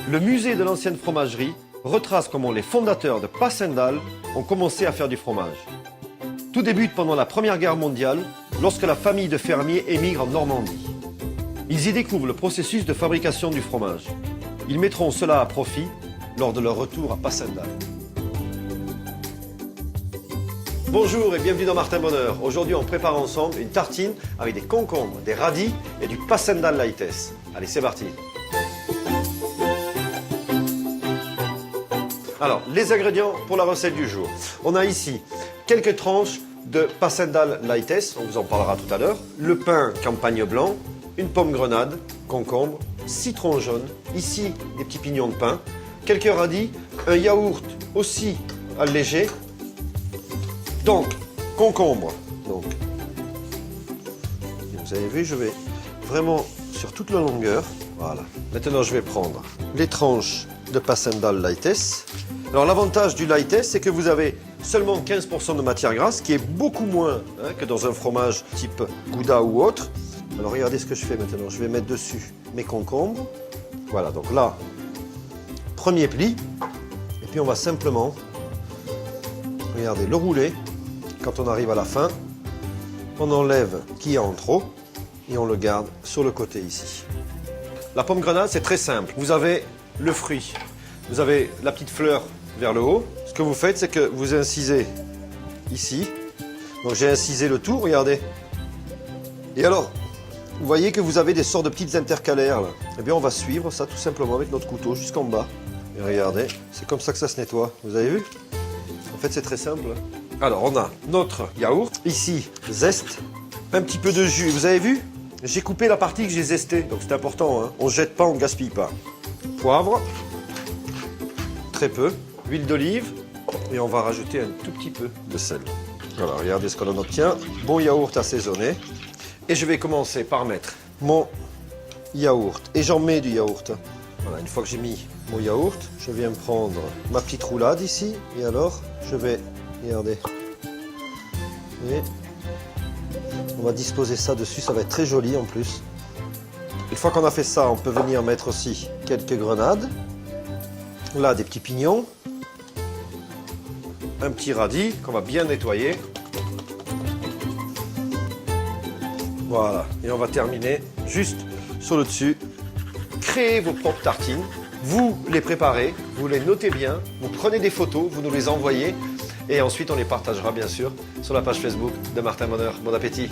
Le musée de l'ancienne fromagerie retrace comment les fondateurs de Passendal ont commencé à faire du fromage. Tout débute pendant la Première Guerre mondiale, lorsque la famille de fermiers émigre en Normandie. Ils y découvrent le processus de fabrication du fromage. Ils mettront cela à profit lors de leur retour à Passendal. Bonjour et bienvenue dans Martin Bonheur. Aujourd'hui, on prépare ensemble une tartine avec des concombres, des radis et du Passendal Lightes. Allez, c'est parti. Alors, les ingrédients pour la recette du jour. On a ici quelques tranches de Passendal Lightes, on vous en parlera tout à l'heure, le pain campagne blanc, une pomme grenade, concombre, citron jaune, ici des petits pignons de pain, quelques radis, un yaourt aussi allégé. Donc, concombre. Donc, vous avez vu, je vais vraiment sur toute la longueur. Voilà. Maintenant, je vais prendre les tranches de Passendal Lightes. Alors, l'avantage du Lightes, c'est que vous avez seulement 15% de matière grasse, qui est beaucoup moins que dans un fromage type Gouda ou autre. Alors, regardez ce que je fais maintenant. Je vais mettre dessus mes concombres. Voilà, donc là, premier pli. Et puis, on va simplement, regardez, le rouler. Quand on arrive à la fin, on enlève ce qu'il y a en trop et on le garde sur le côté ici. La pomme grenade, c'est très simple. Vous avez le fruit, vous avez la petite fleur vers le haut. Ce que vous faites, c'est que vous incisez ici. Donc j'ai incisé le tout, regardez. Et alors, vous voyez que vous avez des sortes de petites intercalaires là. Eh bien, on va suivre ça tout simplement avec notre couteau jusqu'en bas. Et regardez, c'est comme ça que ça se nettoie. Vous avez vu? En fait, c'est très simple. Alors, on a notre yaourt. Ici, zeste. Un petit peu de jus. Vous avez vu? J'ai coupé la partie que j'ai zestée. Donc, c'est important. Hein. On ne jette pas, on ne gaspille pas. Poivre. Très peu. Huile d'olive. Et on va rajouter un tout petit peu de sel. Voilà, regardez ce que l'on obtient. Bon yaourt assaisonné. Et je vais commencer par mettre mon yaourt. Et j'en mets du yaourt. Voilà, une fois que j'ai mis mon yaourt, je viens prendre ma petite roulade ici. Et alors, je vais... Regardez. Et on va disposer ça dessus, ça va être très joli en plus. Une fois qu'on a fait ça, on peut venir mettre aussi quelques grenades. Là, des petits pignons. Un petit radis qu'on va bien nettoyer. Voilà. Et on va terminer juste sur le dessus. Créez vos propres tartines. Vous les préparez, vous les notez bien, vous prenez des photos, vous nous les envoyez. Et ensuite, on les partagera bien sûr sur la page Facebook de Martin Bonheur. Bon appétit!